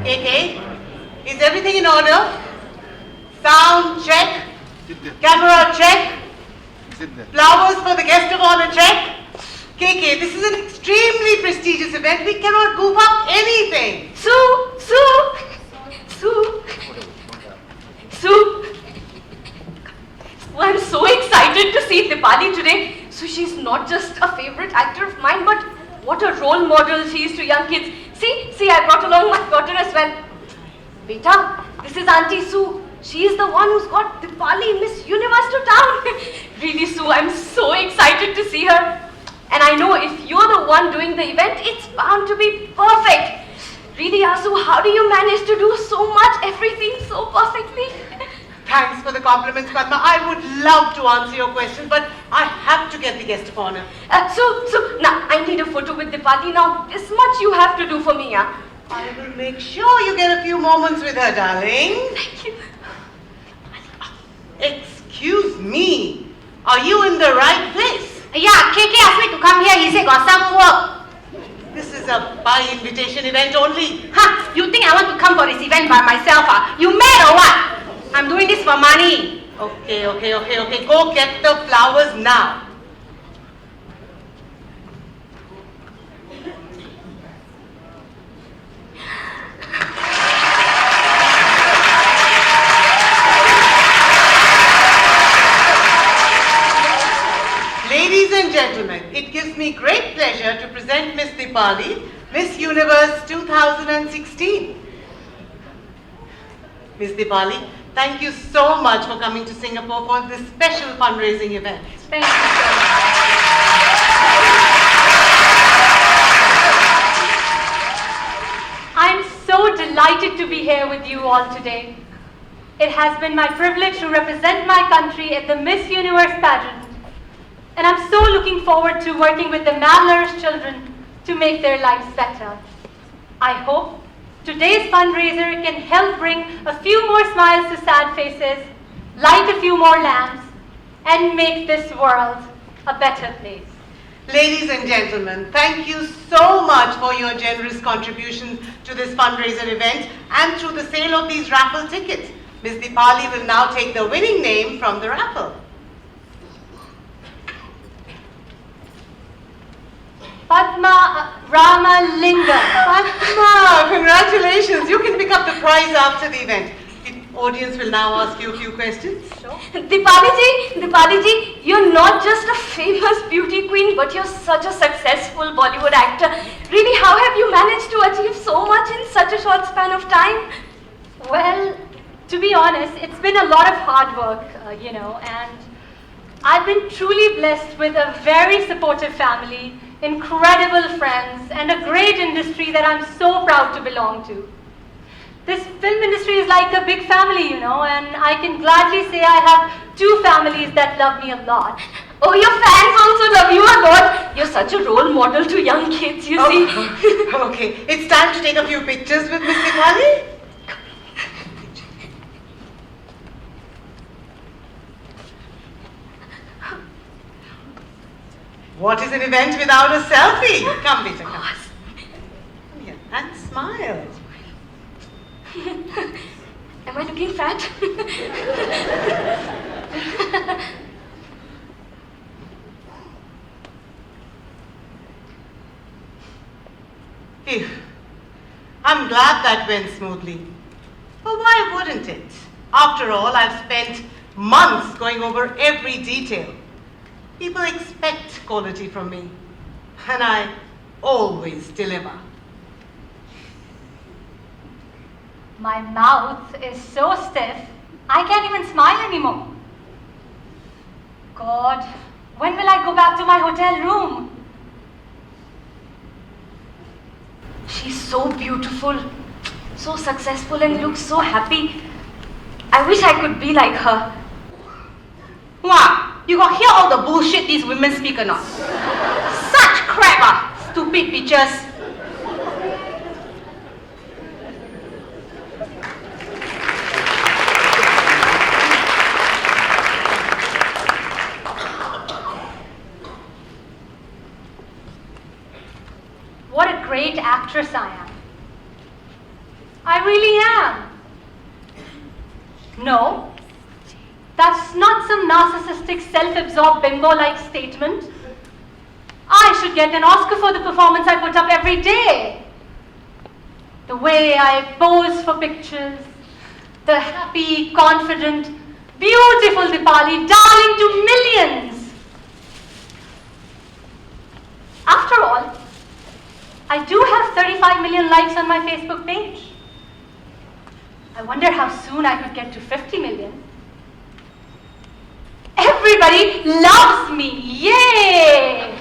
KK, is everything in order? Sound check. Camera check. Flowers for the guest of honor check. KK, this is an extremely prestigious event. We cannot goof up anything. Sue. Well, I'm so excited to see Dipali today. So she's not just a favorite actor of mine, but what a role model she is to young kids. See, I brought along my daughter as well. Beta, this is Auntie Sue. She is the one who's got Dipali Miss Universe to town. Really, Sue, I'm so excited to see her. And I know if you're the one doing the event, it's bound to be perfect. Really, Asu, how do you manage to do so much, everything so perfectly? Thanks for the compliments, Padma. I would love to answer your questions, but I have to get the guest of honor. So, now, I need a photo with Dipali. Now, this much you have to do for me, yeah? I will make sure you get a few moments with her, darling. Thank you. Excuse me. Are you in the right place? Yeah, KK asked me to come here. He said got some work. This is a by-invitation event only. Huh? You think I want to come for this event by myself? You mad or what? I'm doing this for money. Okay. Go get the flowers now. Ladies and gentlemen, it gives me great pleasure to present Miss Dipali, Miss Universe 2016. Miss Dipali, thank you so much for coming to Singapore for this special fundraising event. Thank you so much. I'm so delighted to be here with you all today. It has been my privilege to represent my country at the Miss Universe pageant. And I'm so looking forward to working with the malnourished children to make their lives better. I hope today's fundraiser can help bring a few more smiles to sad faces, light a few more lamps, and make this world a better place. Ladies and gentlemen, thank you so much for your generous contribution to this fundraiser event and through the sale of these raffle tickets. Ms. Dipali will now take the winning name from the raffle. Padma Ramalingam. Padma, congratulations. You can pick up the prize after the event. The audience will now ask you a few questions. Sure. Dipali ji, you're not just a famous beauty queen, but you're such a successful Bollywood actor. Really, how have you managed to achieve so much in such a short span of time? Well, to be honest, it's been a lot of hard work, and I've been truly blessed with a very supportive family, incredible friends, and a great industry that I'm so proud to belong to. This film industry is like a big family, and I can gladly say I have two families that love me a lot. Oh, your fans also love you a lot. You're such a role model to young kids, you see. Okay, it's time to take a few pictures with Miss Dipali. What is an event without a selfie? Come, Peter, come. Come here and smile. Am I looking fat? Phew. I'm glad that went smoothly. But why wouldn't it? After all, I've spent months going over every detail. People expect quality from me, and I always deliver. My mouth is so stiff, I can't even smile anymore. God, when will I go back to my hotel room? She's so beautiful, so successful, and looks so happy. I wish I could be like her. Wow, you got hear all the bullshit these women speak or not? Such crap, stupid bitches. great actress I am. I really am. No, that's not some narcissistic, self-absorbed bimbo-like statement. I should get an Oscar for the performance I put up every day. The way I pose for pictures, the happy, confident, beautiful Dipali, darling to millions. After all, I do have 35 million likes on my Facebook page. I wonder how soon I could get to 50 million. Everybody loves me, yay!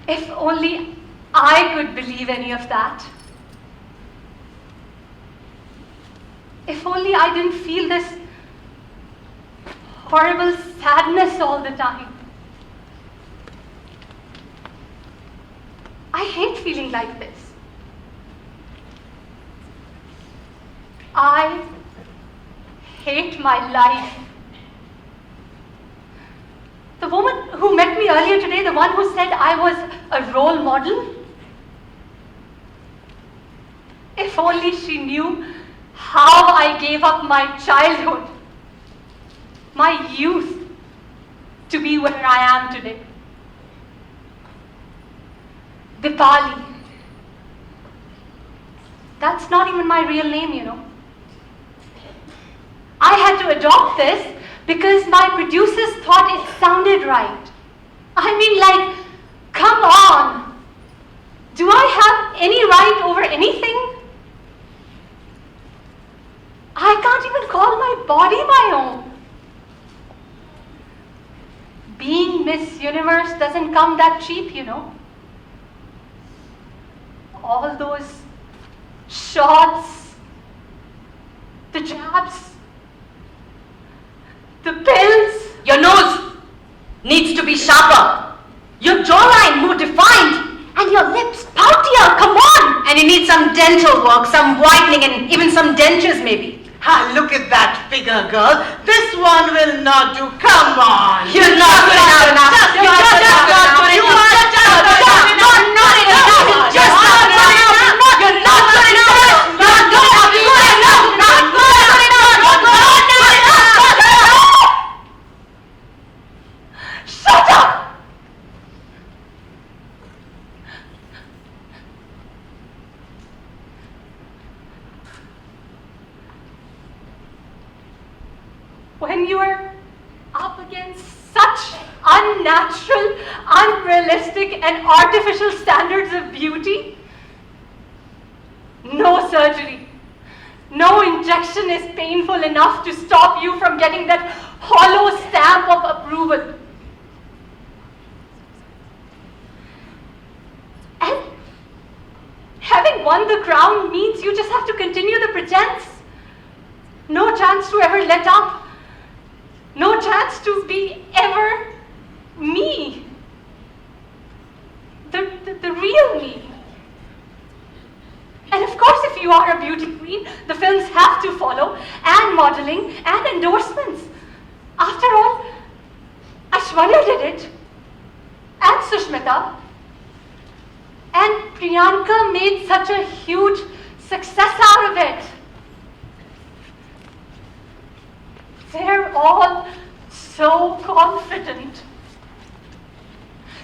If only I could believe any of that. If only I didn't feel this horrible sadness all the time. I hate feeling like this. I hate my life. The woman who met me earlier today, the one who said I was a role model, if only she knew how I gave up my childhood, my youth, to be where I am today. Dipali. That's not even my real name, you know. I had to adopt this because my producers thought it sounded right. I mean, like, come on. Do I have any right over anything? I can't even call my body my own. Being Miss Universe doesn't come that cheap, you know. All those shots, the jabs, the pills. Your nose needs to be sharper. Your jawline more defined. And your lips poutier, come on! And you need some dental work, some whitening, and even some dentures maybe. Ah, look at that figure, girl. This one will not do. Come on. You're not good enough. You're just not good enough. You're not good enough. You're not good enough. You're not good enough. You're not good enough. Not good enough. Not good enough. Not good enough. Shut up! When you are up against such unnatural, unrealistic, and artificial standards of beauty, no surgery, no injection is painful enough to stop you from getting that hollow stamp of approval. And having won the crown means you just have to continue the pretense. No chance to ever let up. No chance to be ever me. The real me. And of course, if you are a beauty queen, the films have to follow, and modeling, and endorsements. After all, Aishwarya did it, and Sushmita, and Priyanka made such a huge success out of it. They're all so confident.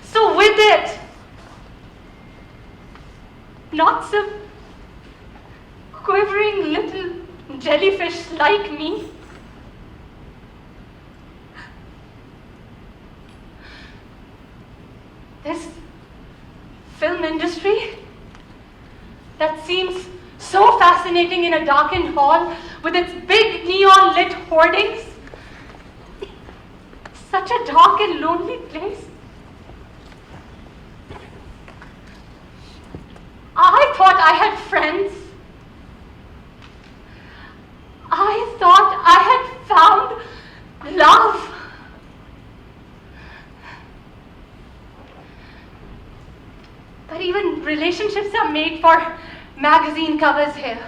So with it, not some quivering little jellyfish like me. This film industry that seems so fascinating in a darkened hall with its big neon lit hoardings. Such a dark and lonely place. I thought I had friends. I thought I had found love. But even relationships are made for magazine covers here.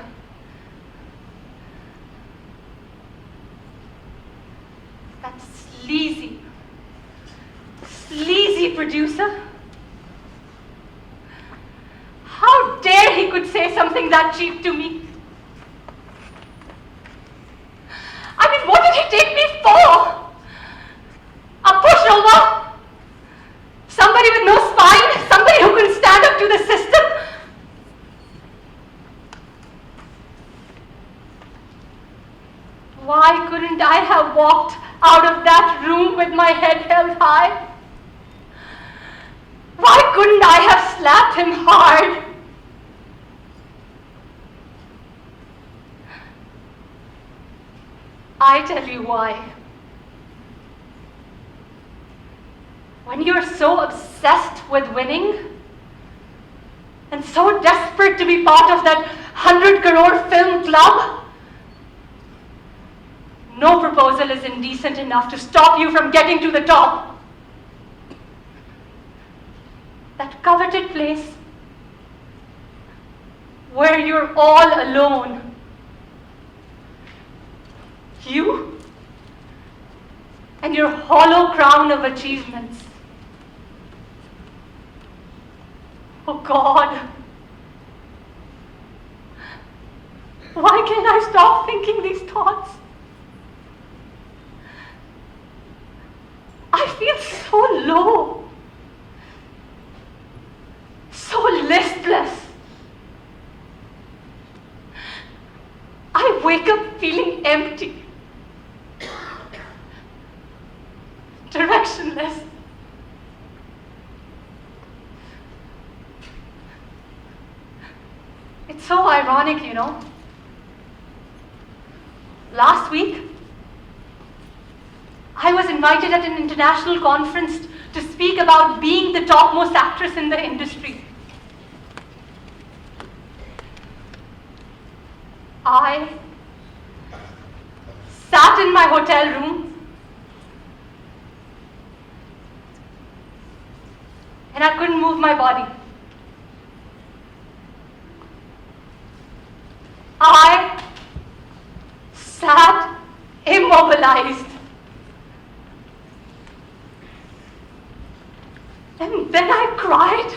sleazy producer. How dare he could say something that cheap to me? I mean, what did he take me for? A pushover? Somebody with no spine? Somebody who couldn't stand up to the system? Why couldn't I have walked out of that room with my head held high? Why couldn't I have slapped him hard? I tell you why. When you're so obsessed with winning and so desperate to be part of that 100 crore film club, no proposal is indecent enough to stop you from getting to the top. That coveted place where you're all alone. You and your hollow crown of achievements. Oh God, why can't I stop thinking these thoughts? I feel so low, so listless. I wake up feeling empty, directionless. It's so ironic, you know. Last week, I was invited at an international conference to speak about being the topmost actress in the industry. I sat in my hotel room and I couldn't move my body. I sat immobilized. And then I cried.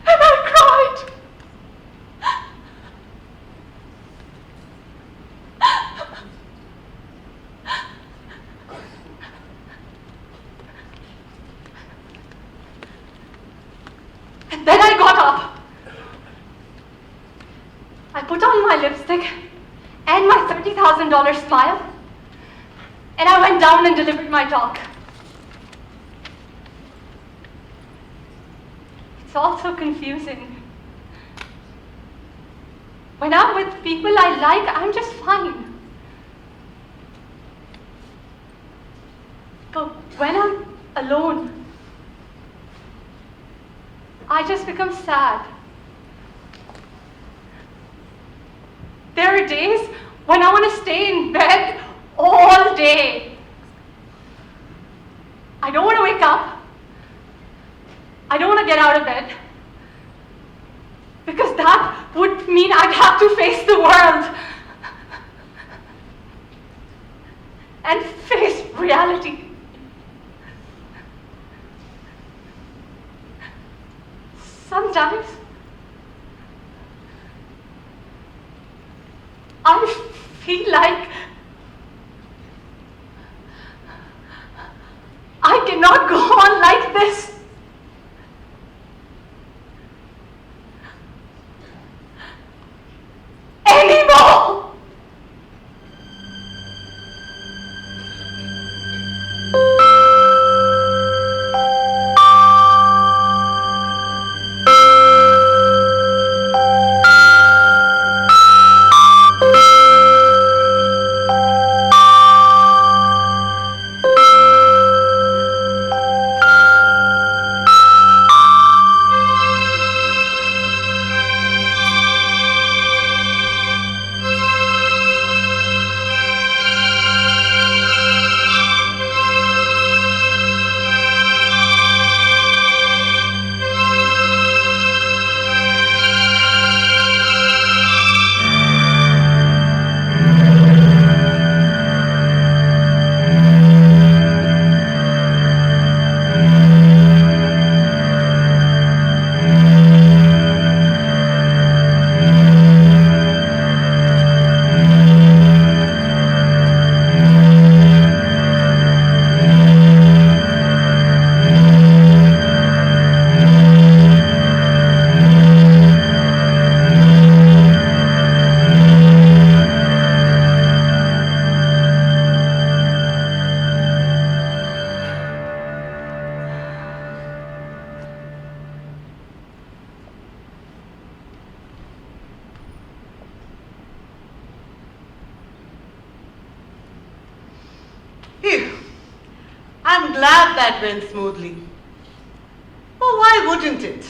And I cried. And then I got up. I put on my lipstick and my $30,000 smile, and I went down and delivered my talk. It's all so confusing. When I'm with people I like, I'm just fine. But when I'm alone, I just become sad. There are days when I want to stay in bed all day. I don't want to wake up. I don't want to get out of bed. Because that would mean I'd have to face the world. And face reality. Sometimes I feel like I cannot go on like this. Anymore. glad that went smoothly. Well, why wouldn't it?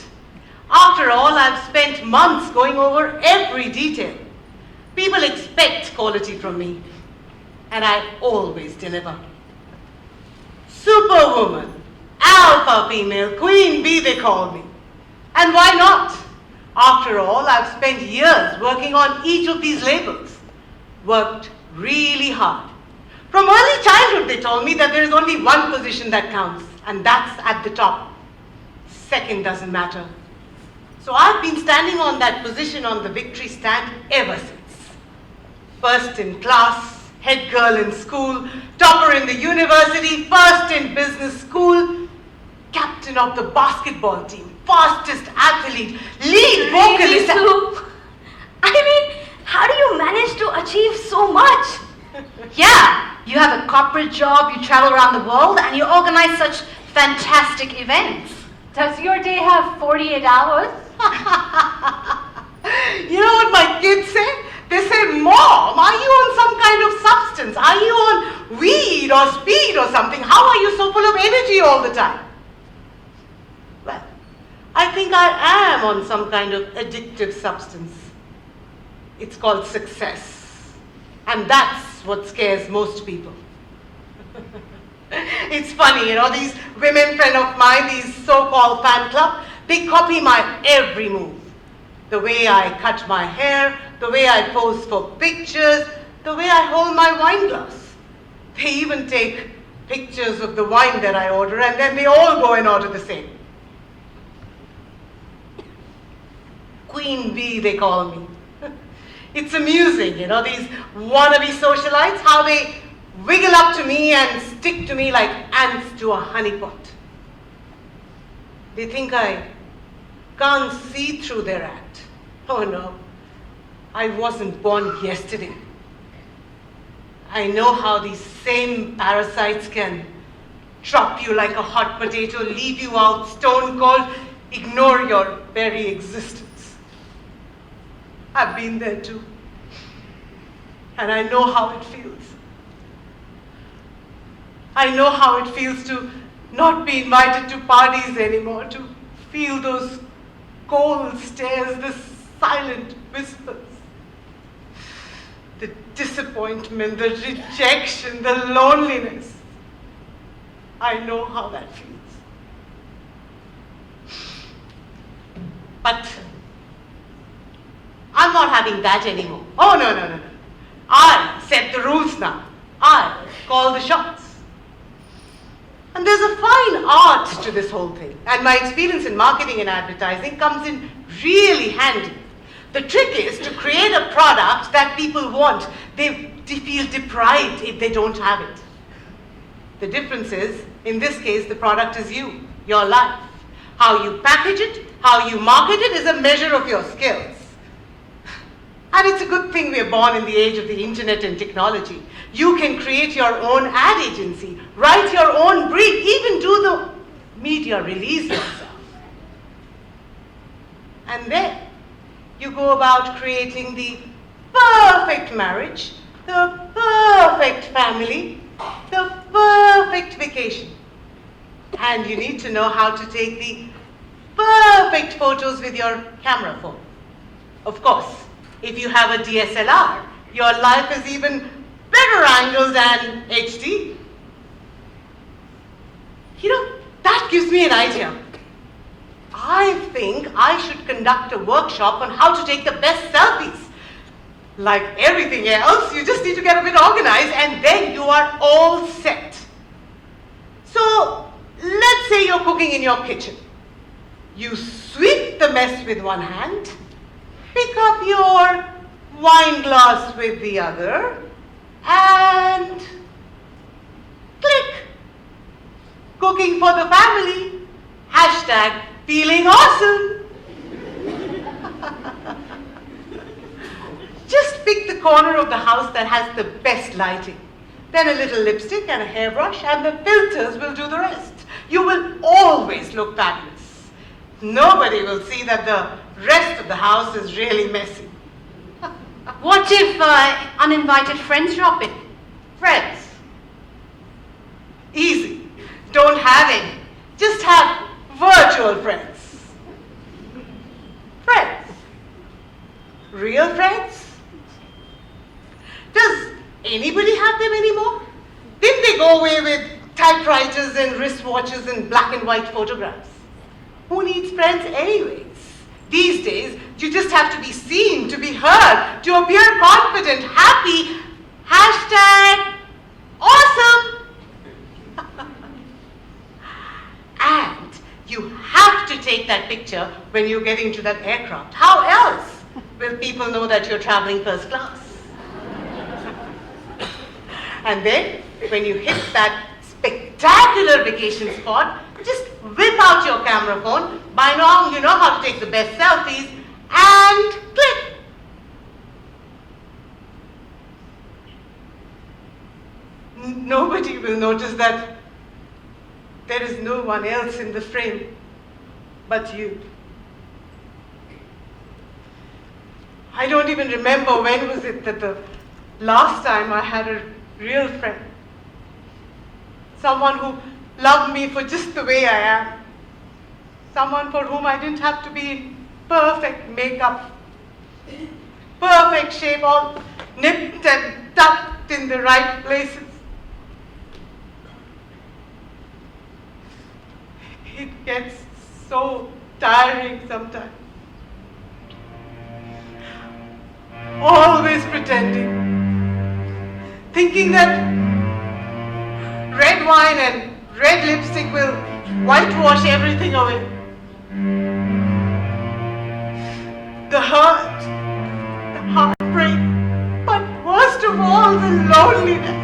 After all, I've spent months going over every detail. People expect quality from me, and I always deliver. Superwoman, alpha female, queen bee they call me. And why not? After all, I've spent years working on each of these labels. Worked really hard. From early childhood they told me that there is only one position that counts, and that's at the top. Second doesn't matter. So I've been standing on that position on the victory stand ever since. First in class, head girl in school, topper in the university, first in business school, captain of the basketball team, fastest athlete, lead vocalist. Sue, I mean, how do you manage to achieve so much? Yeah, you have a corporate job, you travel around the world, and you organize such fantastic events. Does your day have 48 hours? You know what my kids say? They say, Mom, are you on some kind of substance? Are you on weed or speed or something? How are you so full of energy all the time? Well, I think I am on some kind of addictive substance. It's called success. And that's what scares most people. It's funny, you know, these women friends of mine, these so-called fan club, they copy my every move. The way I cut my hair, the way I pose for pictures, the way I hold my wine glass. They even take pictures of the wine that I order, and then they all go and order the same. Queen bee, they call me. It's amusing, you know, these wannabe socialites, how they wiggle up to me and stick to me like ants to a honeypot. They think I can't see through their act. Oh no, I wasn't born yesterday. I know how these same parasites can drop you like a hot potato, leave you out stone cold, ignore your very existence. I've been there too. And I know how it feels. I know how it feels to not be invited to parties anymore, to feel those cold stares, the silent whispers, the disappointment, the rejection, the loneliness. I know how that feels. But I'm not having that anymore. Oh, no. I set the rules now. I call the shots. And there's a fine art to this whole thing. And my experience in marketing and advertising comes in really handy. The trick is to create a product that people want. They feel deprived if they don't have it. The difference is, in this case, the product is you, your life. How you package it, how you market it is a measure of your skills. And it's a good thing we are born in the age of the internet and technology. You can create your own ad agency, write your own brief, even do the media release yourself. And then you go about creating the perfect marriage, the perfect family, the perfect vacation. And you need to know how to take the perfect photos with your camera phone. Of course, if you have a DSLR, your life is even better angles than HD. You know, that gives me an idea. I think I should conduct a workshop on how to take the best selfies. Like everything else, you just need to get a bit organized and then you are all set. So, let's say you're cooking in your kitchen. You sweep the mess with one hand, pick up your wine glass with the other, and click. Cooking for the family. Hashtag feeling awesome. Just pick the corner of the house that has the best lighting. Then a little lipstick and a hairbrush, and the filters will do the rest. You will always look fabulous. Nobody will see that the rest of the house is really messy. What if uninvited friends drop in? Friends. Easy. Don't have any. Just have virtual friends. Friends. Real friends? Does anybody have them anymore? Didn't they go away with typewriters and wristwatches and black and white photographs? Who needs friends anyways? These days, you just have to be seen, to be heard, to appear confident, happy. Hashtag awesome. And you have to take that picture when you get into that aircraft. How else will people know that you're traveling first class? And then, when you hit that spectacular vacation spot, just whip out your camera phone. By now, you know how to take the best selfies, and click. Nobody will notice that there is no one else in the frame but you. I don't even remember when was it that the last time I had a real friend. Someone who loved me for just the way I am. Someone for whom I didn't have to be in perfect makeup, perfect shape, all nipped and tucked in the right places. It gets so tiring sometimes. Always pretending, thinking that red wine and red lipstick will whitewash everything away. The hurt, the heartbreak, but worst of all, the loneliness.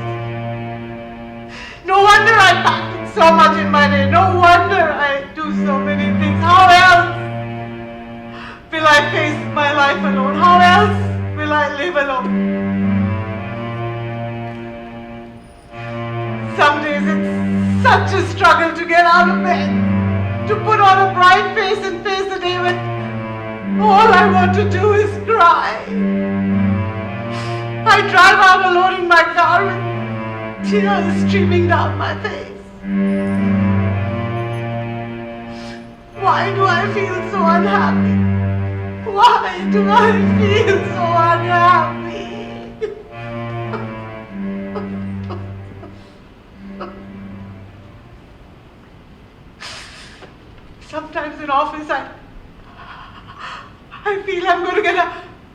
No wonder I pack it so much in my day. No wonder I do so many things. How else will I face my life alone? How else will I live alone? Some days it's such a struggle to get out of bed, to put on a bright face and face the day when all I want to do is cry. I drive out alone in my car with tears streaming down my face. Why do I feel so unhappy? Why do I feel so unhappy? Sometimes in office I feel I'm going to get a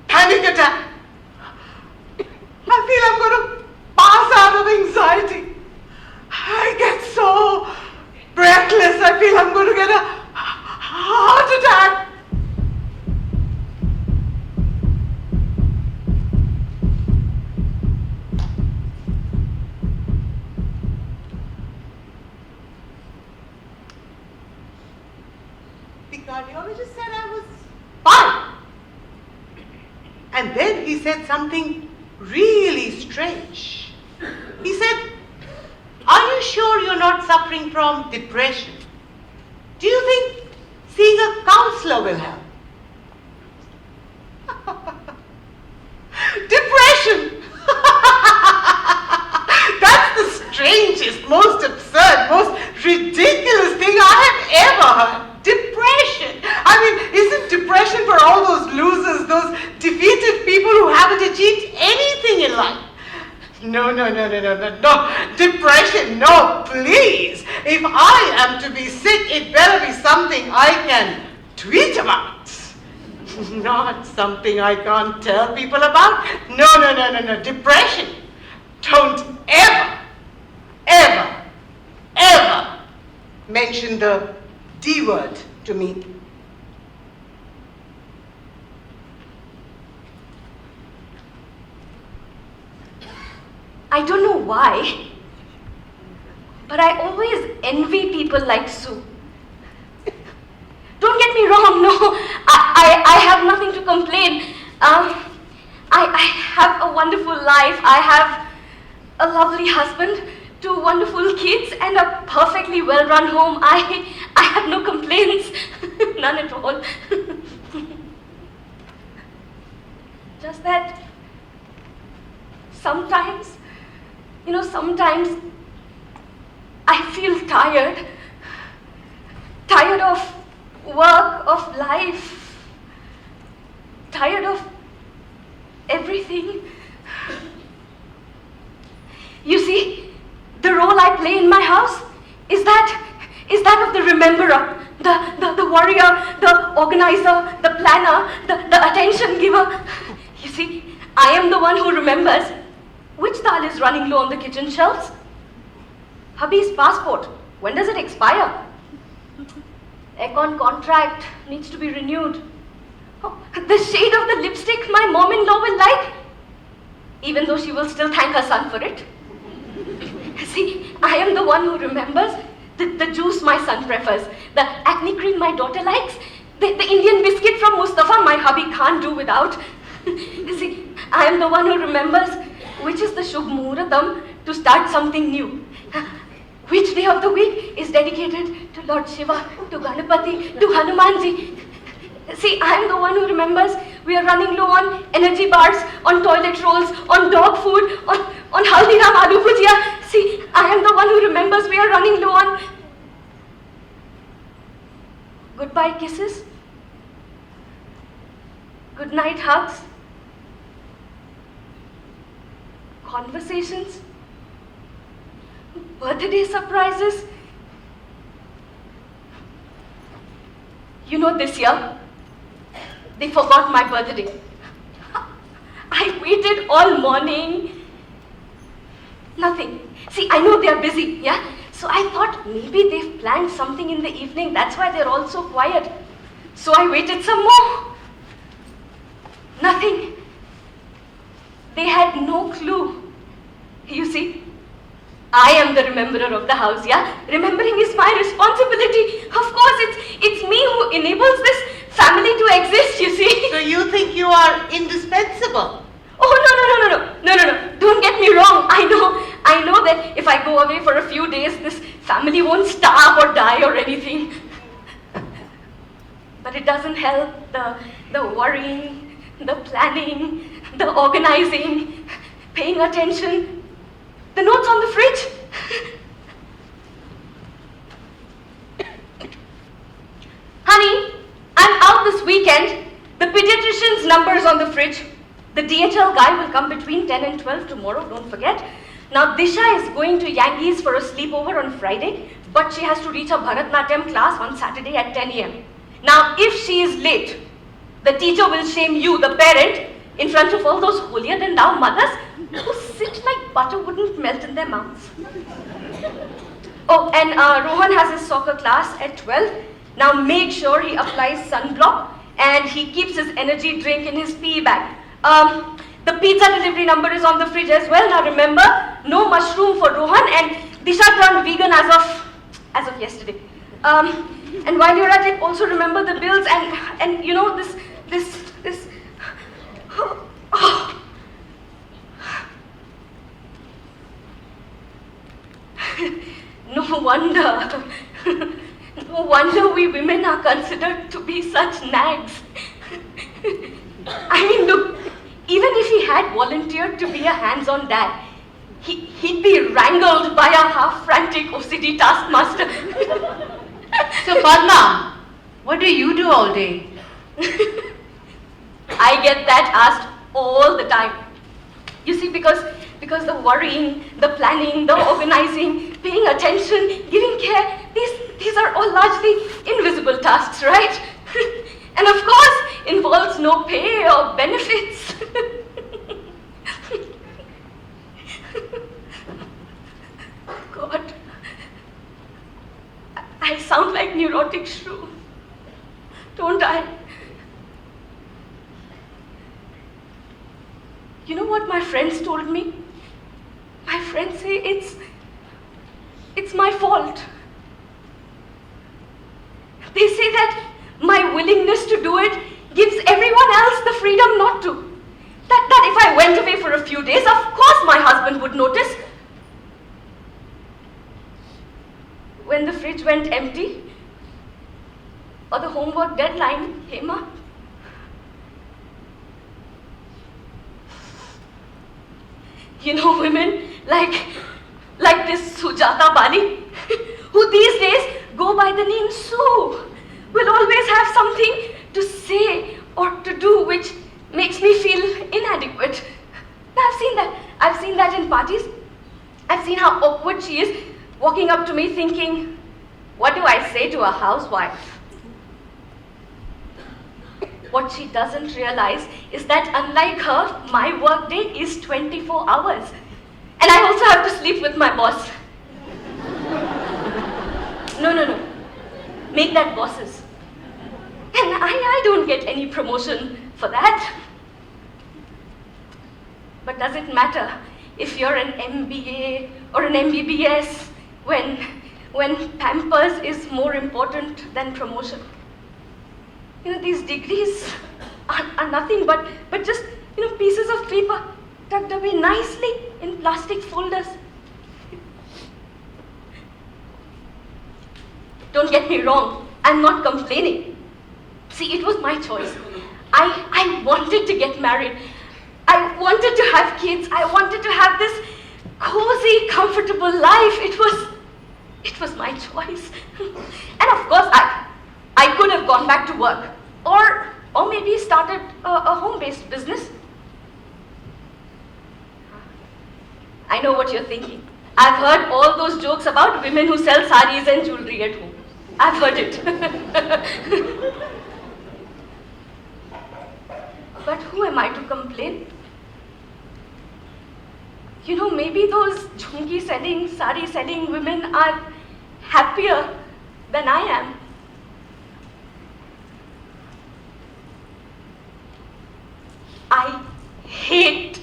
panic attack. I feel I'm going to pass out of anxiety. I get so breathless. I feel I'm going to get a heart attack. The cardiologist said I was fine. And then he said something really strange. He said, "Are you sure you're not suffering from depression? Do you think seeing a counselor will help?" Depression! That's the strangest, most absurd, most ridiculous thing I have ever heard. Depression! I mean, isn't depression for all those losers, those defeated people who haven't achieved anything in life? No. Depression, no, please. If I am to be sick, it better be something I can tweet about. Not something I can't tell people about. No. Depression. Don't ever mention the D word to me. I don't know why, but I always envy people like Sue. Don't get me wrong, no, I have nothing to complain. I have a wonderful life. I have a lovely husband, 2 wonderful kids, and a perfectly well-run home. I have no complaints, none at all. Just that sometimes I feel tired. Tired of work, of life. Tired of everything. You see, the role I play in my house is that of the rememberer, the warrior, the organizer, the planner, the attention giver. You see, I am the one who remembers which dal is running low on the kitchen shelves. Hubby's passport, when does it expire? Aircon contract needs to be renewed. Oh, the shade of the lipstick my mom-in-law will like, even though she will still thank her son for it. See, I am the one who remembers the juice my son prefers, the acne cream my daughter likes, the Indian biscuit from Mustafa my hubby can't do without. See, I am the one who remembers which is the Shubh Muhuratam to start something new. Which day of the week is dedicated to Lord Shiva, to Ganapati, to Hanumanji. See, I am the one who remembers we are running low on energy bars, on toilet rolls, on dog food, on Haldiram Aloo Bhujia. See, I am the one who remembers we are running low on goodbye kisses, good night hugs, conversations, birthday surprises. You know, this year, they forgot my birthday. I waited all morning. Nothing. See, I know they're busy, yeah? So I thought maybe they've planned something in the evening. That's why they're all so quiet. So I waited some more. Nothing. They had no clue. You see, I am the rememberer of the house, yeah? Remembering is my responsibility. Of course, it's me who enables this family to exist, you see. So you think you are indispensable? Oh, no. Don't get me wrong. I know that if I go away for a few days, this family won't starve or die or anything. But it doesn't help the worrying, the planning, the organizing, paying attention, the notes on the fridge. Honey, I'm out this weekend. The pediatrician's number is on the fridge. The DHL guy will come between 10 and 12 tomorrow, don't forget. Now, Disha is going to Yankees for a sleepover on Friday, but she has to reach her Bharatnatyam class on Saturday at 10 a.m. Now, if she is late, the teacher will shame you, the parent, in front of all those holier-than-thou mothers who sit like butter wouldn't melt in their mouths. Oh, and Rohan has his soccer class at 12. Now, make sure he applies sunblock and he keeps his energy drink in his PE bag. The pizza delivery number is on the fridge as well. Now remember, no mushroom for Rohan, and Disha turned vegan as of yesterday. And while you're at it, also remember the bills and you know this. Oh. No wonder we women are considered to be such nags. I mean, look, even if he had volunteered to be a hands-on dad, he'd be wrangled by a half-frantic OCD taskmaster. So Padma, what do you do all day? I get that asked all the time. You see, because the worrying, the planning, the organizing, paying attention, giving care, these are all largely invisible tasks, right? And of course, involves no pay or benefits. God, I sound like neurotic shrew, don't I? You know what my friends told me? My friends say it's my fault. They say that my willingness to do it gives everyone else the freedom not to. That if I went away for a few days, of course my husband would notice. When the fridge went empty, or the homework deadline came up, you know, women like this Sujata Bali, who these days go by the name Sue, will always have something to say or to do which makes me feel inadequate. I've seen that. I've seen that in parties. I've seen how awkward she is, walking up to me thinking, what do I say to a housewife? What she doesn't realize is that unlike her, my work day is 24 hours. And I also have to sleep with my boss. No. Make that bosses. And I don't get any promotion for that. But does it matter if you're an MBA or an MBBS when Pampers is more important than promotion? These degrees are nothing but just, pieces of paper tucked away nicely in plastic folders. Don't get me wrong, I'm not complaining. See, it was my choice. I wanted to get married. I wanted to have kids. I wanted to have this cozy, comfortable life. It was my choice. And of course, I could have gone back to work or maybe started a home-based business. I know what you're thinking. I've heard all those jokes about women who sell saris and jewelry at home. I've heard it. But who am I to complain? Maybe those chunky selling, sari selling women are happier than I am. I hate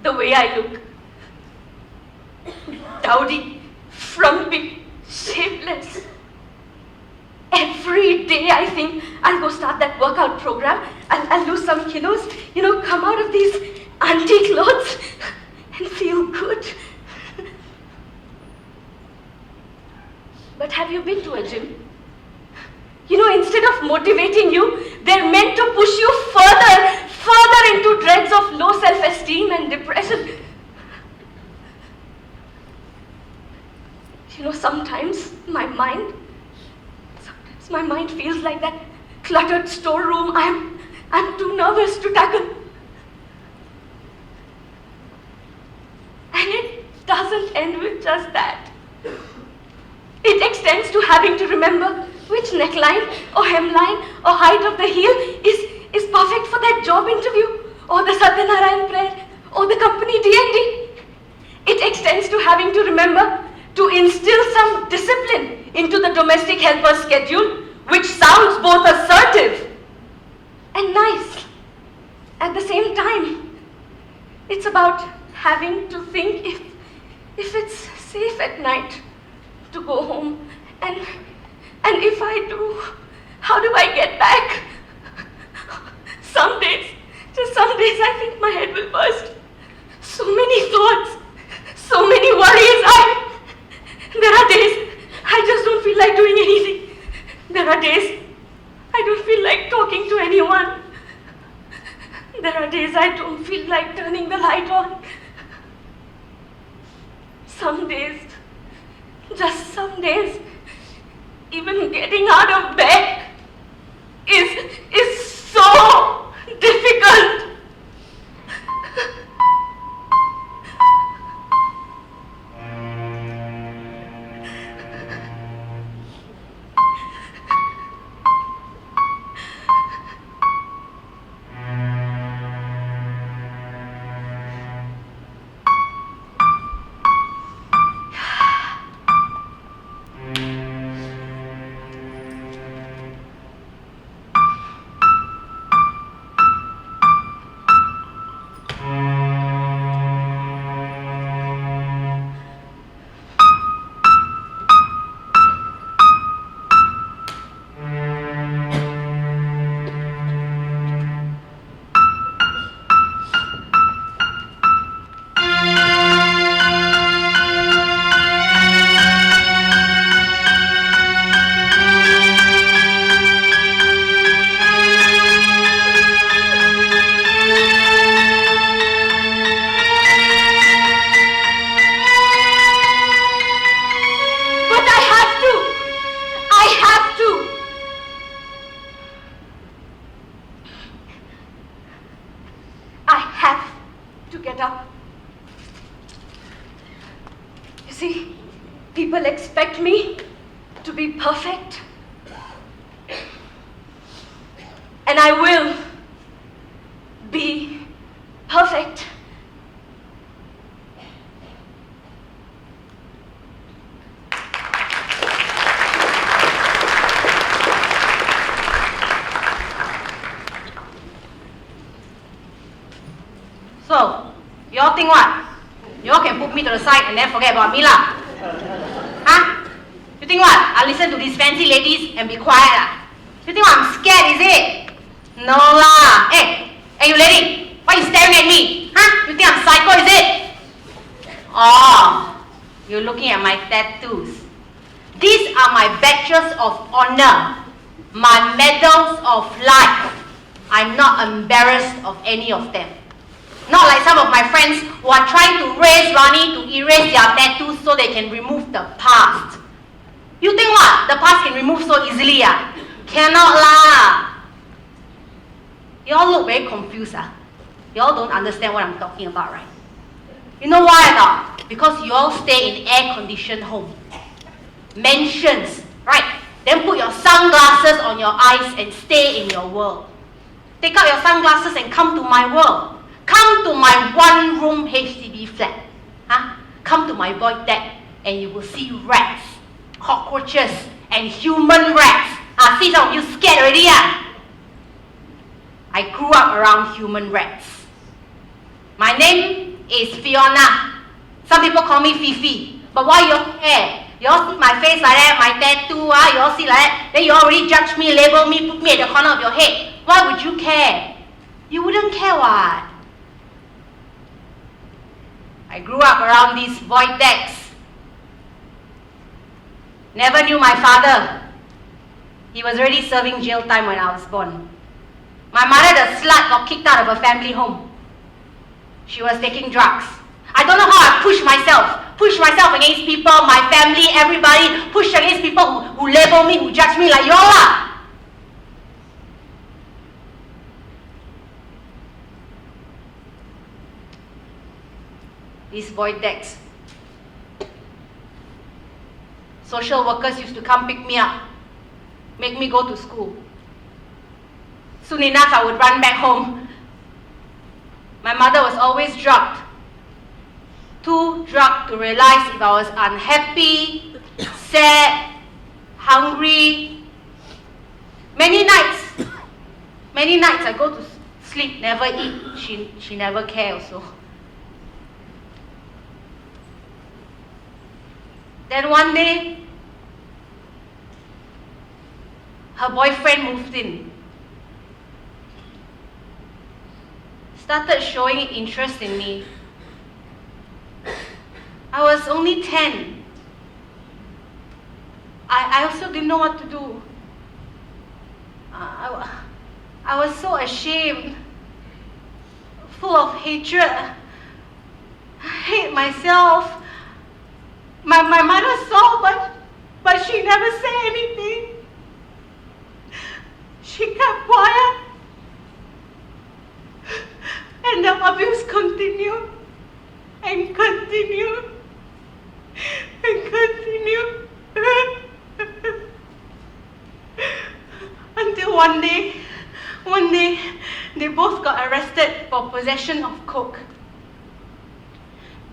the way I look. Dowdy, frumpy, shapeless. Every day I think I'll go start that workout program. I'll lose some kilos, come out of these auntie clothes and feel good. But have you been to a gym? Instead of motivating you, they're meant to push you further into dregs of low self-esteem and depression. Sometimes my mind feels like that cluttered storeroom I'm too nervous to tackle. And it doesn't end with just that. It extends to having to remember which neckline or hemline or height of the heel is perfect for that job interview or the Satyanarayan prayer or the company D&D. It extends to having to remember to instill some discipline into the domestic helper schedule, which sounds both assertive and nice at the same time. It's about having to think if it's safe at night to go home, and if I do, how do I get back? Some days I think my head will burst. So many thoughts, so many worries. There are days I just don't feel like doing anything. There are days I don't feel like talking to anyone. There are days I don't feel like turning the light on. Some days, just some days, even getting out of bed is so difficult. get up. You see, people expect me to be perfect. And I will be perfect. So, you all think what? You all can put me to the side and then forget about me lah? Huh? You think what? I'll listen to these fancy ladies and be quiet lah? You think what? I'm scared, is it? No lah. Hey, you lady, why you staring at me? Huh? You think I'm psycho, is it? Oh, you're looking at my tattoos. These are my badges of honor, my medals of life. I'm not embarrassed of any of them. Not like some of my friends who are trying to raise money to erase their tattoos so they can remove the past. You think what? The past can remove so easily ah? Cannot lah. You all look very confused ah. You all don't understand what I'm talking about, right? You know why or not? Because you all stay in air-conditioned home. Mansions, right? Then put your sunglasses on your eyes and stay in your world. Take out your sunglasses and come to my world. Come to my one-room HDB flat. Huh? Come to my void deck and you will see rats, cockroaches, and human rats. See some of you scared already ah? I grew up around human rats. My name is Fiona. Some people call me Fifi. But why you all care? You all see my face like that, my tattoo, you all see like that, then you already judge me, label me, put me at the corner of your head. Why would you care? You wouldn't care what? I grew up around these void decks. Never knew my father. He was already serving jail time when I was born. My mother, the slut, got kicked out of her family home. She was taking drugs. I don't know how I pushed myself against people, my family, everybody, pushed against people who label me, who judge me like y'all are. These void decks. Social workers used to come pick me up, make me go to school. Soon enough, I would run back home. My mother was always drugged. Too drugged to realize if I was unhappy, sad, hungry. Many nights I go to sleep, never eat. She never cared also. Then one day, her boyfriend moved in. Started showing interest in me. I was only 10. I also didn't know what to do. I was so ashamed, full of hatred. I hate myself. My mother saw, but she never said anything. She kept quiet. And the abuse continued and continued and continued. Until one day, they both got arrested for possession of coke.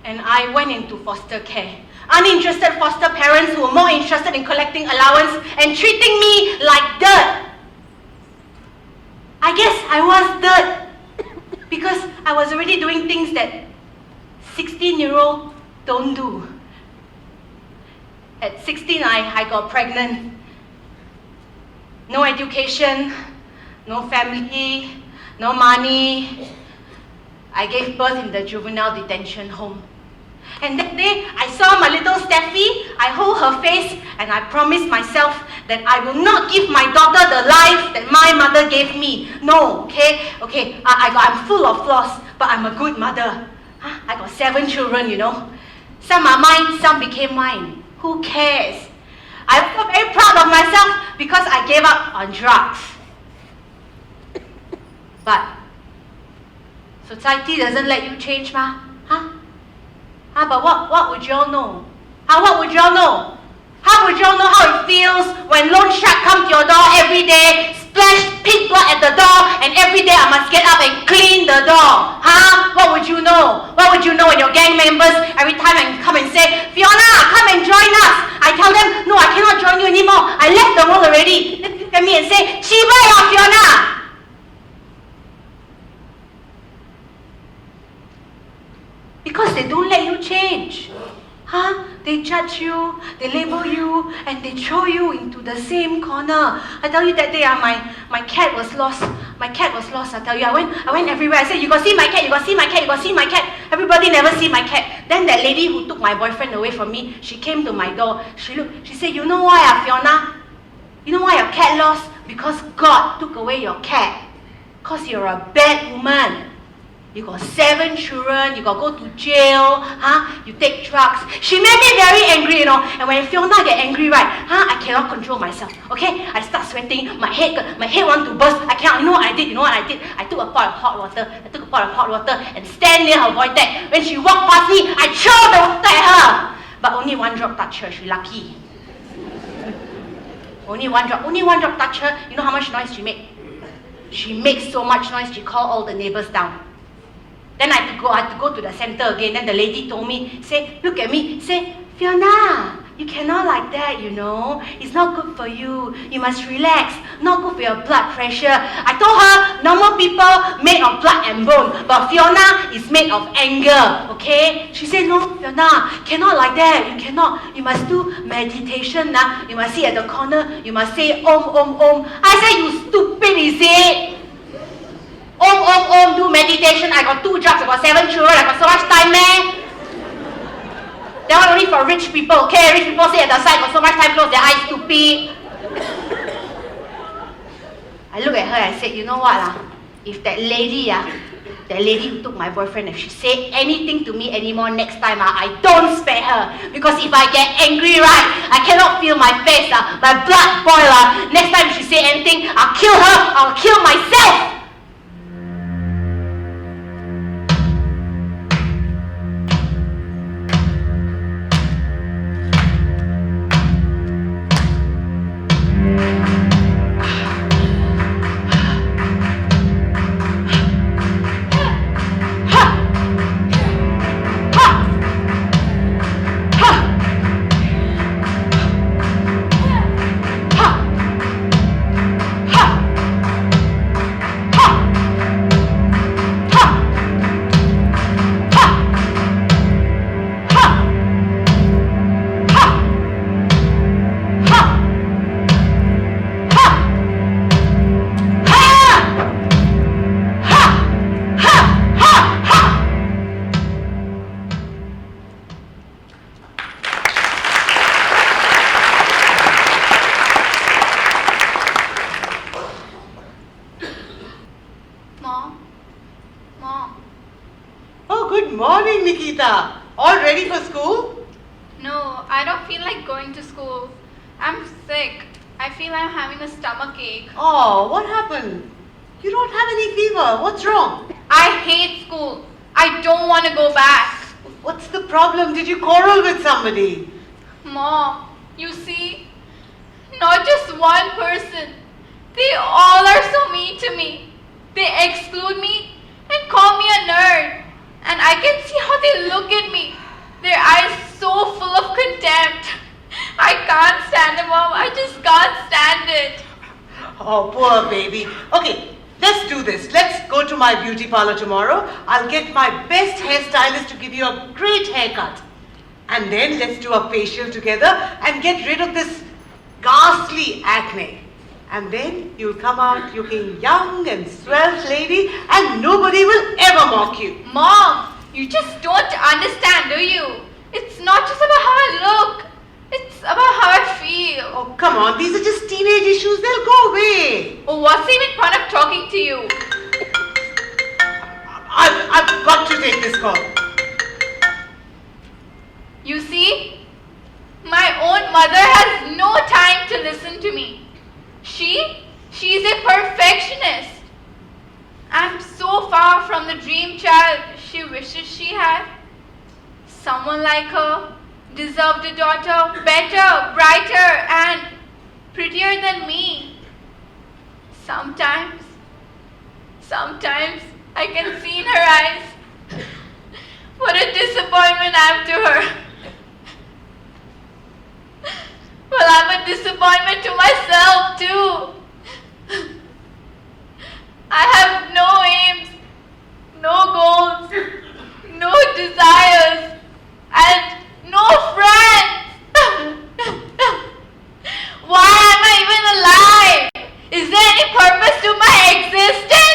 And I went into foster care. Uninterested foster parents who were more interested in collecting allowance and treating me like dirt. I guess I was dirt because I was already doing things that 16-year-olds don't do. At 16, I got pregnant. No education, no family, no money. I gave birth in the juvenile detention home. And that day, I saw my little Steffi, I hold her face, and I promised myself that I will not give my daughter the life that my mother gave me. No, okay, I'm full of flaws, but I'm a good mother. I got 7 children, you know. Some are mine, some became mine. Who cares? I feel very proud of myself because I gave up on drugs. But Society doesn't let you change, ma. Huh? But what would y'all know? What would y'all know? How would y'all know how it feels when loan shark come to your door every day, splash pig blood at the door, and every day I must get up and clean the door? What would you know? What would you know when your gang members every time I come and say, Fiona, come and join us? I tell them, no, I cannot join you anymore. I left the world already. They look at me and say, Chiba ya Fiona. Because they don't let you change. They judge you, they label you, and they throw you into the same corner. I tell you that day, my cat was lost. My cat was lost, I tell you. I went everywhere. I said, you got see my cat, you got see my cat, you got see my cat. Everybody never see my cat. Then that lady who took my boyfriend away from me, she came to my door. She looked, she said, you know why, Fiona? You know why your cat lost? Because God took away your cat. Because you're a bad woman. You got 7 children, you got to go to jail, you take drugs. She made me very angry, you know. And when Fiona get angry, right, I cannot control myself, okay? I start sweating, my head want to burst. I cannot, you know what I did? I took a pot of hot water, and stand near her void deck. When she walked past me, I threw the water at her. But only 1 drop touched her, she lucky. Only one drop touched her. You know how much noise she made? She makes so much noise, she called all the neighbors down. Then I had to go to the center again. Then the lady told me, look at me, Fiona, you cannot like that, you know. It's not good for you. You must relax. Not good for your blood pressure. I told her, normal people made of blood and bone, but Fiona is made of anger, okay? She said, no, Fiona, cannot like that. You cannot. You must do meditation now. You must sit at the corner. You must say, Om, Om, Om. I said, you stupid, is it? Om, do meditation. I got 2 jobs, I got 7 children, I got so much time, man. That one only for rich people, okay? Rich people sit at the side, got so much time, close their eyes, stupid. I look at her and said, you know what, if that lady who took my boyfriend, if she say anything to me anymore next time, I don't spare her. Because if I get angry, right, I cannot feel my face, my blood boil. Next time if she say anything, I'll kill her, I'll kill myself. All ready for school? No, I don't feel like going to school. I'm sick. I feel I'm having a stomach ache. Oh, what happened? You don't have any fever. What's wrong? I hate school. I don't want to go back. What's the problem? Did you quarrel with somebody? Mom, you see, not just one person. They all are so mean to me. They exclude me and call me a nerd. And I can see how they look at me. Their eyes so full of contempt. I can't stand it, Mom. I just can't stand it. Oh, poor baby. Okay, let's do this. Let's go to my beauty parlor tomorrow. I'll get my best hairstylist to give you a great haircut. And then let's do a facial together and get rid of this ghastly acne. And then you'll come out looking young and svelte lady and nobody will ever mock you. Mom, you just don't understand, do you? It's not just about how I look. It's about how I feel. Oh, come on. These are just teenage issues. They'll go away. Oh, what's the even point of talking to you? I've got to take this call. You see, my own mother has no time to listen to me. She's a perfectionist. I'm so far far from the dream child she wishes she had. Someone like her deserved a daughter better, brighter, and prettier than me. Sometimes I can see in her eyes what a disappointment I am to her. Well, I'm a disappointment to myself too. I have no aims, no goals, no desires, and no friends. Why am I even alive? Is there any purpose to my existence?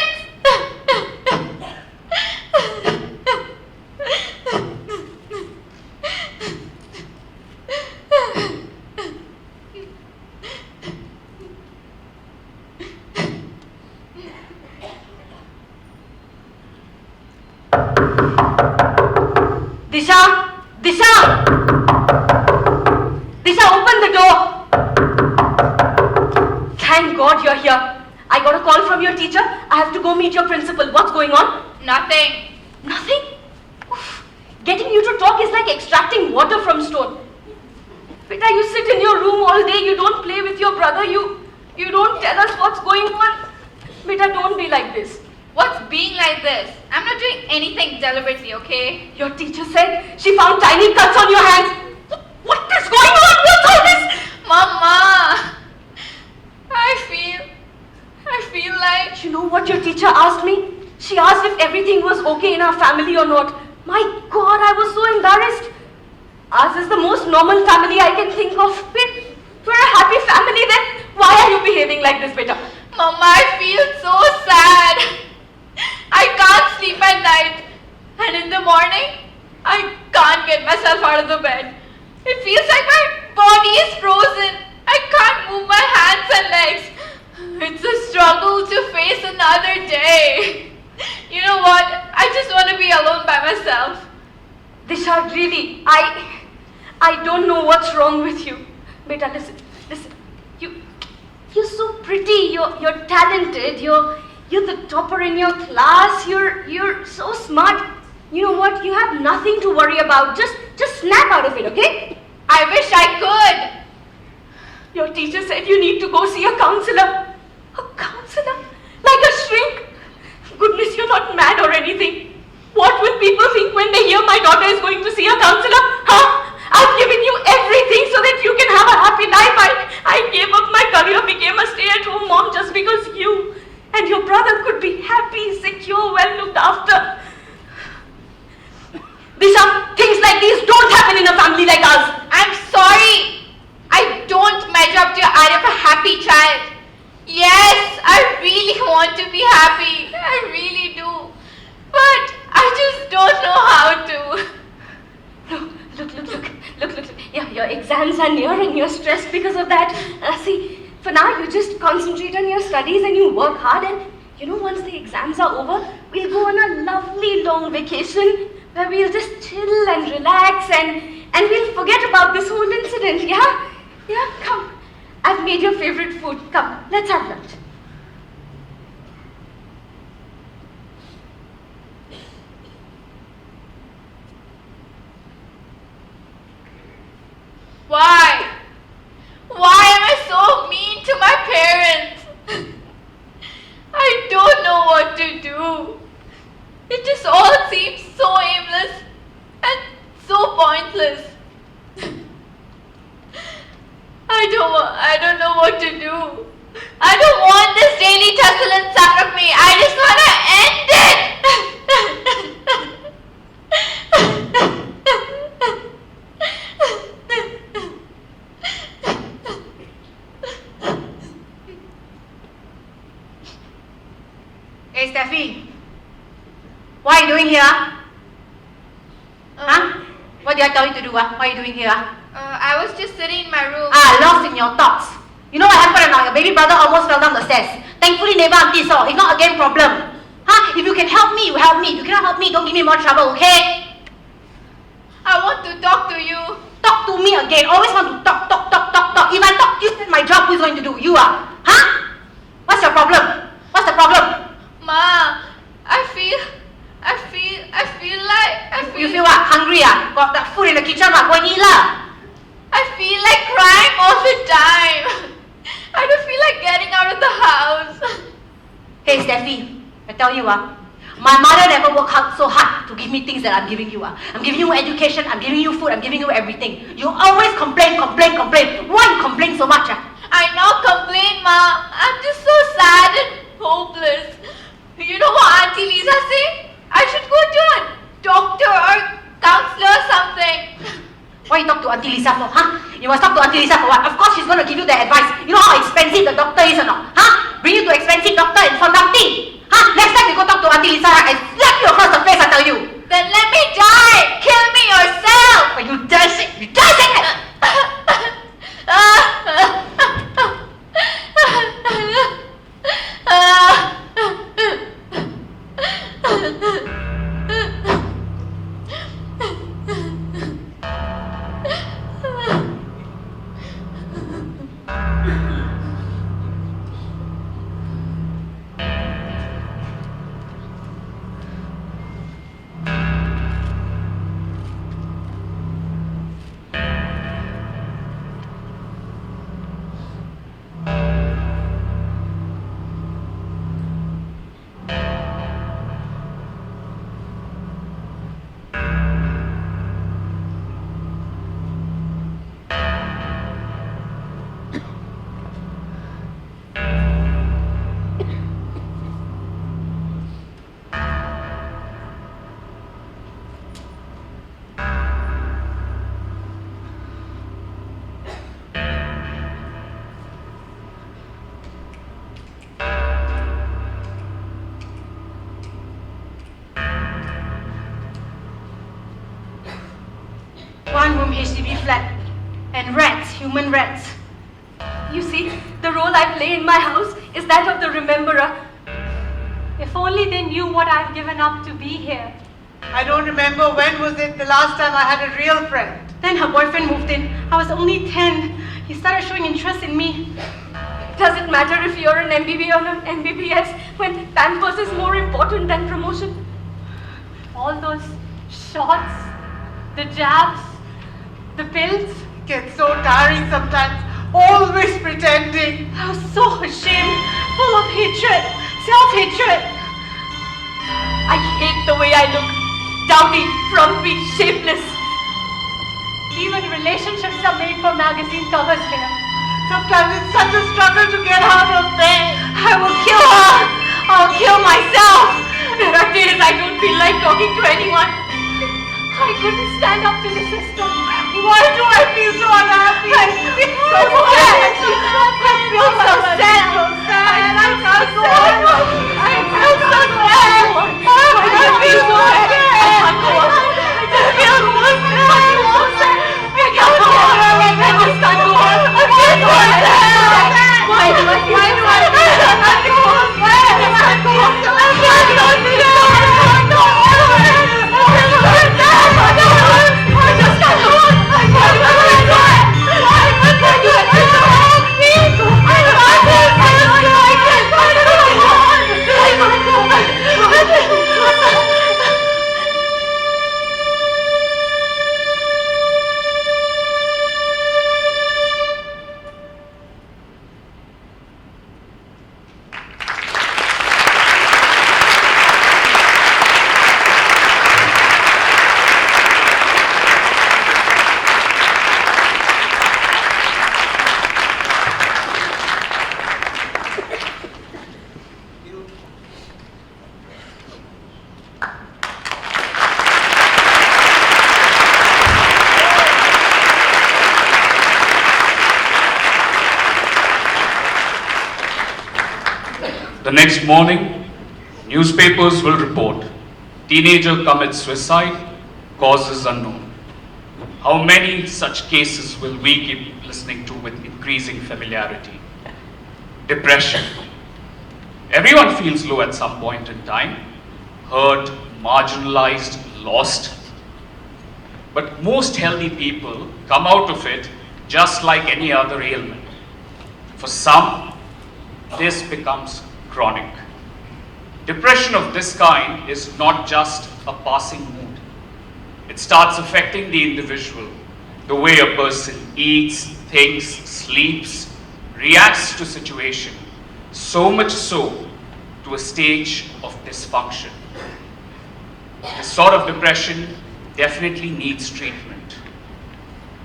Disha, open the door. Thank God you're here. I got a call from your teacher. I have to go meet your principal. What's going on? Nothing. Nothing? Oof. Getting you to talk is like extracting water from stone. Beta, you sit in your room all day. You don't play with your brother. You don't tell us what's going on. Beta, don't be like this. What's being like this? I'm not doing anything deliberately, okay? Your teacher said she found tiny cuts on your hands. What is going on? What's all this? Mama, I feel like... You know what your teacher asked me? She asked if everything was okay in our family or not. My God, I was so embarrassed. Ours is the most normal family I can think of. We're a happy family then. Why are you behaving like this, beta? Mama, I feel so sad. I can't sleep at night. And in the morning, I can't get myself out of the bed. It feels like my body is frozen. I can't move my hands and legs. It's a struggle to face another day. You know what? I just want to be alone by myself. Disha, really, I don't know what's wrong with you. Beta, listen. You're so pretty, you're talented, you're the topper in your class, you're so smart. You know what? You have nothing to worry about. Just snap out of it, okay? I wish I could. Your teacher said you need to go see a counselor. A counselor? Like a shrink? Goodness, you're not mad or anything. What will people think when they hear my daughter is going to see a counselor? Huh? I've given you everything so that you can have a happy life. I gave up my career, became a stay-at-home mom just because you and your brother could be happy, secure, well looked after. Disha, things like these don't happen in a family like ours. I'm sorry. I don't measure up to your idea of a happy child. Yes, I really want to be happy. I really do. But I just don't know how to. No, look. Yeah, your exams are near and you're stressed because of that. See, for now you just concentrate on your studies and you work hard, and you know, once the exams are over, we'll go on a lovely long vacation where we'll just chill and relax and we'll forget about this whole incident, yeah? Yeah, come. I've made your favorite food. Come, let's have lunch. Why? Why am I so mean to my parents? I don't know what to do. It just all seems so aimless and so pointless. I don't know what to do. I don't want this daily tussle inside of me. I just want to end Hey, Steffi. What are you doing here? Huh? What did I tell you to do? What are you doing here? I was just sitting in my room. Lost in your thoughts. You know what happened or not? Your baby brother almost fell down the stairs. Thankfully, neighbor auntie saw. If not, again, problem. Huh? If you can help me, you help me. If you cannot help me, don't give me more trouble, okay? I want to talk to you. Talk to me again. Always want to talk. If I talk, you said my job, who's going to do? You are. Huh? What's your problem? What's the problem? Ma, I feel Go and eat lah. I feel like crying all the time. I don't feel like getting out of the house. Hey Steffi, I tell you my mother never worked so hard to give me things that I'm giving you. I'm giving you education, I'm giving you food, I'm giving you everything. You always complain. Why you complain so much? I not complain, Ma. I'm just so sad and hopeless. You know what Auntie Lisa say? I should go to a doctor or counselor or something. Why you talk to Auntie Lisa for, huh? You must talk to Auntie Lisa for what? Of course she's going to give you the advice. You know how expensive the doctor is or not? Huh? Bring you to expensive doctor and for nothing. Huh? Next time you go talk to Auntie Lisa, I slap you across the face, I tell you. Then let me die. Kill me yourself. Oh, you dare say it. One-room HDB flat and rats, human rats. You see, the role I play in my house is that of the rememberer. If only they knew what I've given up to be here. I don't remember when was it the last time I had a real friend. Then her boyfriend moved in. I was only 10. He started showing interest in me. Does it matter if you're an MBB or an MBBS when Pampers is more important than promotion? All those shots, the jabs, the pills. It gets so tiring sometimes, always pretending. I was so ashamed, full of hatred, self-hatred. I hate the way I look. Dowdy, frumpy, shapeless. Even relationships are made for magazine covers here. Sometimes it's such a struggle to get out of bed. I will kill her. I'll kill myself. There are days I don't feel like talking to anyone. I couldn't stand up to the system. Why do I feel so unhappy? I feel so sad. I feel so sad. So sad. I feel so sad. I feel so sad. I feel so sad. I can't go on. I feel so sad. I can't go on. I just can't go on. I feel so sad. Why do I feel so sad? I can't go on. I can't go on. I can't go on. The next morning, newspapers will report, teenager commits suicide, causes unknown. How many such cases will we keep listening to with increasing familiarity? Depression. Everyone feels low at some point in time, hurt, marginalized, lost. But most healthy people come out of it just like any other ailment. For some, this becomes chronic. Depression of this kind is not just a passing mood. It starts affecting the individual the way a person eats, thinks, sleeps, reacts to situation, so much so to a stage of dysfunction. This sort of depression definitely needs treatment.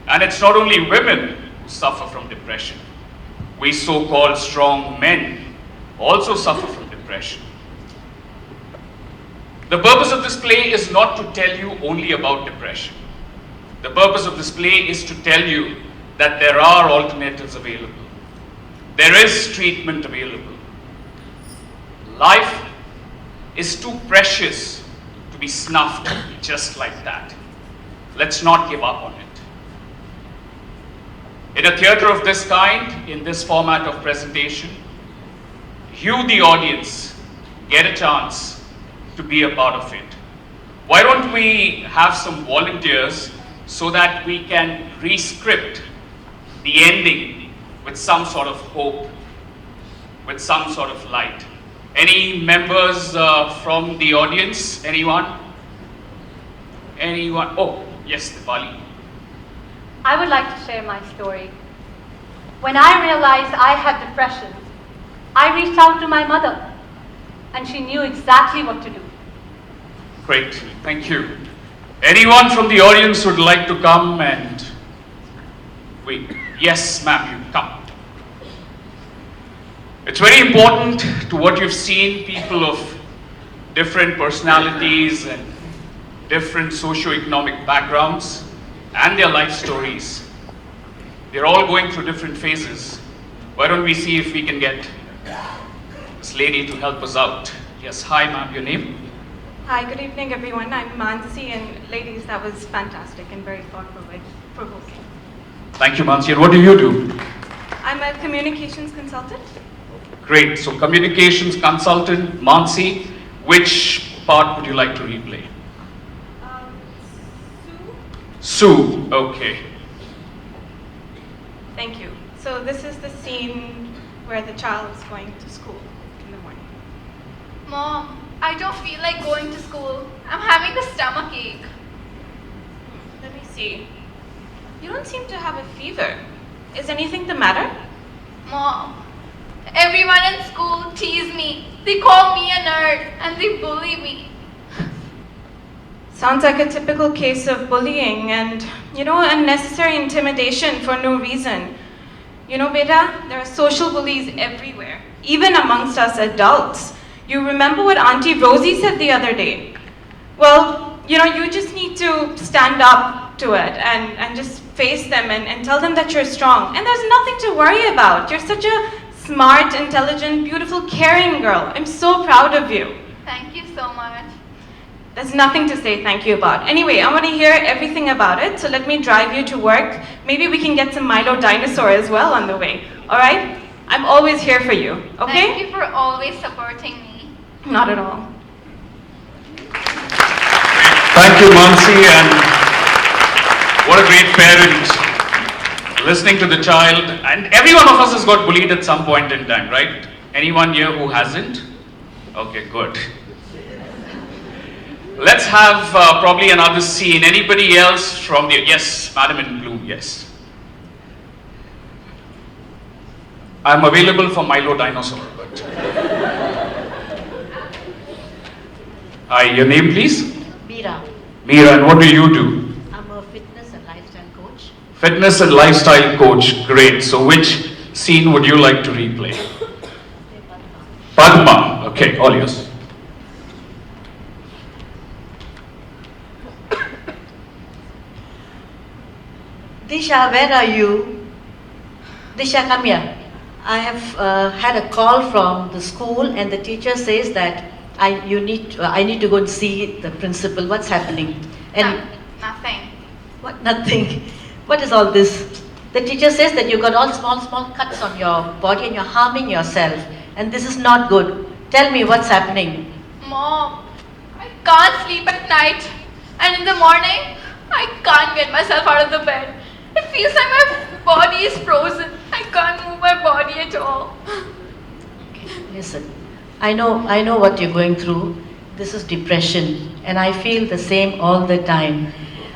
And it's not only women who suffer from depression. We so-called strong men also suffer from depression. The purpose of this play is not to tell you only about depression. The purpose of this play is to tell you that there are alternatives available. There is treatment available. Life is too precious to be snuffed just like that. Let's not give up on it. In a theatre of this kind, in this format of presentation, you, the audience, get a chance to be a part of it. Why don't we have some volunteers so that we can re-script the ending with some sort of hope, with some sort of light. Any members from the audience? Anyone? Anyone? Oh, yes, Dipali. I would like to share my story. When I realized I had depression, I reached out to my mother, and she knew exactly what to do. Great, thank you. Anyone from the audience would like to come and wait? Yes, ma'am, you come. It's very important to what you've seen, people of different personalities and different socio-economic backgrounds and their life stories. They're all going through different phases. Why don't we see if we can get this lady to help us out? Yes, hi ma'am, your name? Hi, good evening everyone. I'm Mansi, and ladies, that was fantastic and very thought-provoking. Thank you, Mansi. And what do you do? I'm a communications consultant. Great. So communications consultant, Mansi, which part would you like to replay? Sue. Okay. Thank you. So this is the scene where the child is going to school in the morning. Mom, I don't feel like going to school. I'm having a stomach ache. Let me see. You don't seem to have a fever. Is anything the matter? Mom, everyone in school tease me. They call me a nerd and they bully me. Sounds like a typical case of bullying and, unnecessary intimidation for no reason. Beta, there are social bullies everywhere, even amongst us adults. You remember what Auntie Rosie said the other day? Well, you just need to stand up to it and just face them and tell them that you're strong. And there's nothing to worry about. You're such a smart, intelligent, beautiful, caring girl. I'm so proud of you. Thank you so much. There's nothing to say thank you about. Anyway, I want to hear everything about it, so let me drive you to work. Maybe we can get some Milo dinosaur as well on the way. All right? I'm always here for you, okay? Thank you for always supporting me. Not at all. Thank you, Mansi, and what a great parent listening to the child. And every one of us has got bullied at some point in time, right? Anyone here who hasn't? Okay, good. Let's have probably another scene. Anybody else from the... Yes, Madam in blue, yes. I'm available for Milo dinosaur, but... Hi, your name please? Meera. Meera, and what do you do? I'm a fitness and lifestyle coach. Fitness and lifestyle coach, great. So which scene would you like to replay? Padma, okay, all yours. Disha, where are you? Disha, come here. I have had a call from the school and the teacher says that I need to go and see the principal. What's happening? And Nothing. what? Nothing. What is all this? The teacher says that you got all small cuts on your body and you're harming yourself. And this is not good. Tell me what's happening. Mom, I can't sleep at night. And in the morning, I can't get myself out of the bed. It feels like my body is frozen. I can't move my body at all. Listen, I know what you're going through. This is depression, and I feel the same all the time.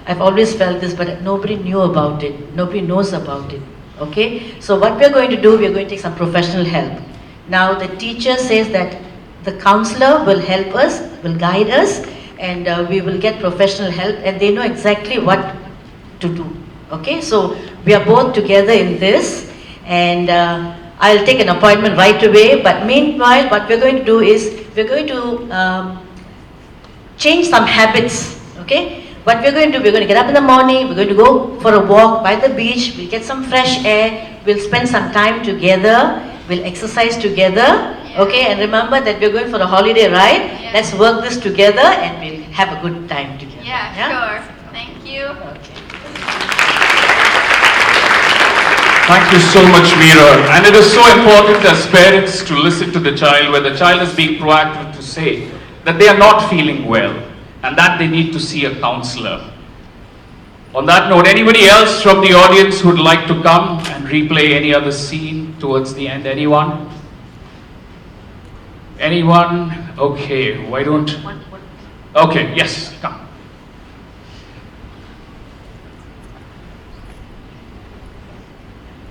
I've always felt this, but nobody knew about it. Nobody knows about it. Okay? So what we're going to do, we're going to take some professional help. Now the teacher says that the counselor will help us, will guide us, and we will get professional help, and they know exactly what to do. Okay? So we are both together in this, and I'll take an appointment right away, but meanwhile what we're going to do is we're going to change some habits. Okay? What we're going to do, we're going to get up in the morning, we're going to go for a walk by the beach, we'll get some fresh air, we'll spend some time together, we'll exercise together, okay? And remember that we're going for a holiday, right? Yeah. Let's work this together and we'll have a good time together. Yeah, sure. Thank you. Okay. Thank you so much, Meera. And it is so important as parents to listen to the child, where the child is being proactive to say that they are not feeling well and that they need to see a counselor. On that note, anybody else from the audience who would like to come and replay any other scene towards the end? Anyone? Anyone? Okay, why don't... Okay, yes, come.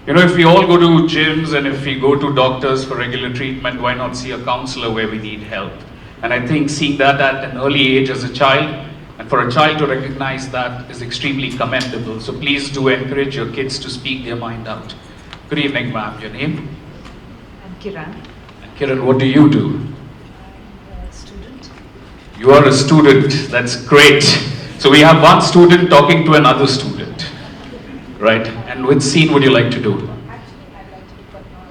You know, if we all go to gyms and if we go to doctors for regular treatment, why not see a counselor where we need help? And I think seeing that at an early age as a child, and for a child to recognize that is extremely commendable. So please do encourage your kids to speak their mind out. Good evening, ma'am. Your name? I'm Kiran. And Kiran, what do you do? I'm a student. You are a student. That's great. So we have one student talking to another student, right? And which scene would you like to do? Actually, I'd like to do Padma.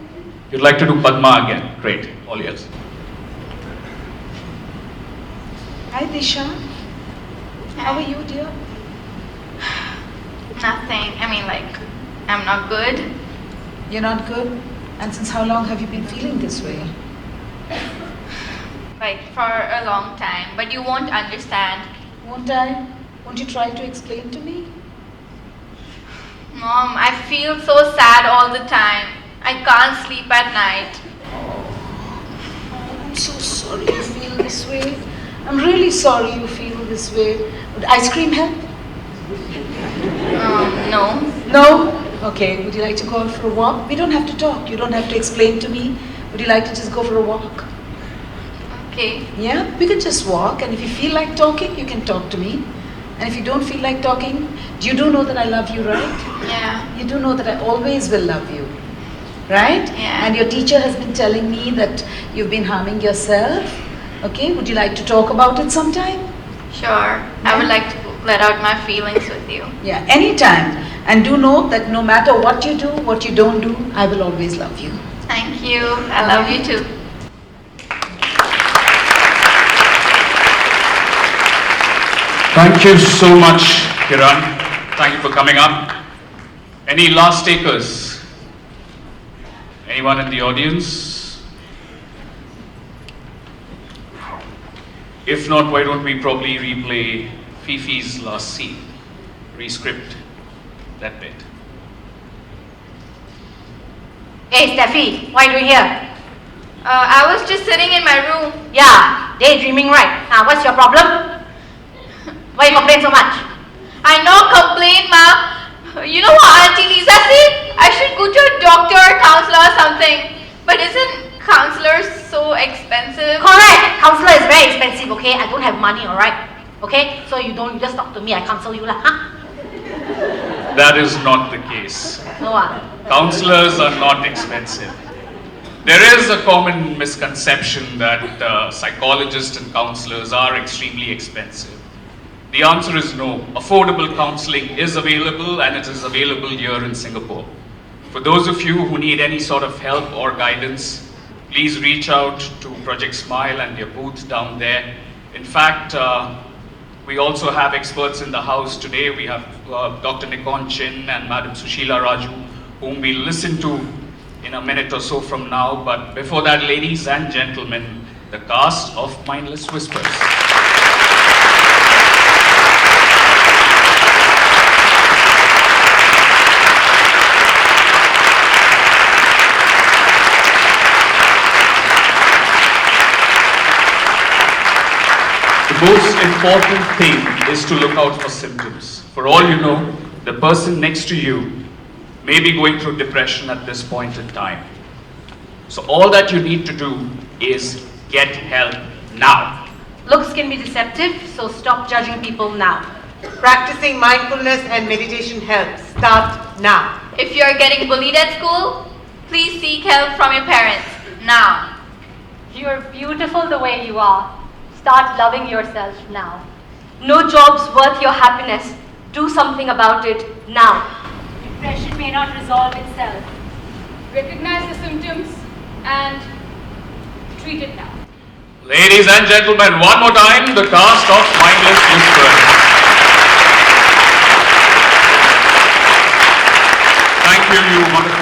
You'd like to do Padma again. Great. All yours. Hi, Disha. How are you, dear? Nothing. I mean, like, I'm not good. You're not good? And since how long have you been feeling this way? Like, for a long time. But you won't understand. Won't I? Won't you try to explain to me? Mom, I feel so sad all the time. I can't sleep at night. Oh, I'm so sorry you feel this way. I'm really sorry you feel this way. Would ice cream help? No. No? Okay, would you like to go out for a walk? We don't have to talk. You don't have to explain to me. Would you like to just go for a walk? Okay. Yeah, we can just walk, and if you feel like talking, you can talk to me. And if you don't feel like talking, you do know that I love you, right? Yeah. You do know that I always will love you, right? Yeah. And your teacher has been telling me that you've been harming yourself. Okay, would you like to talk about it sometime? Sure. I would like to let out my feelings with you. Yeah, anytime. And do know that no matter what you do, what you don't do, I will always love you. Thank you. I love you too. Thank you so much, Kiran. Thank you for coming up. Any last takers? Anyone in the audience? If not, why don't we probably replay Fifi's last scene? Rescript that bit. Hey, Steffi, what are you doing here? I was just sitting in my room. Yeah, daydreaming, right? What's your problem? Why you complain so much? I know, complain, ma. You know what Auntie Lisa said? I should go to a doctor or counselor or something. But isn't counselor so expensive? Correct. Counselor is very expensive, okay? I don't have money, alright? Okay? So you just talk to me, I counsel you lah, huh? That is not the case. No, Counselors are not expensive. There is a common misconception that psychologists and counselors are extremely expensive. The answer is no. Affordable counseling is available, and it is available here in Singapore. For those of you who need any sort of help or guidance, please reach out to Project Smile and their booth down there. In fact, we also have experts in the house today. We have Dr. Nikon Chin and Madam Sushila Raju, whom we'll listen to in a minute or so from now. But before that, ladies and gentlemen, the cast of Mindless Whispers. most important thing is to look out for symptoms. For all you know, the person next to you may be going through depression at this point in time. So all that you need to do is get help now. Looks can be deceptive, so stop judging people now. Practicing mindfulness and meditation helps. Start now. If you're getting bullied at school, please seek help from your parents now. You're beautiful the way you are. Start loving yourself now. No job's worth your happiness. Do something about it now. Depression may not resolve itself. Recognize the symptoms and treat it now. Ladies and gentlemen, one more time, the cast of Mindless Whisper. Thank you, you wonderful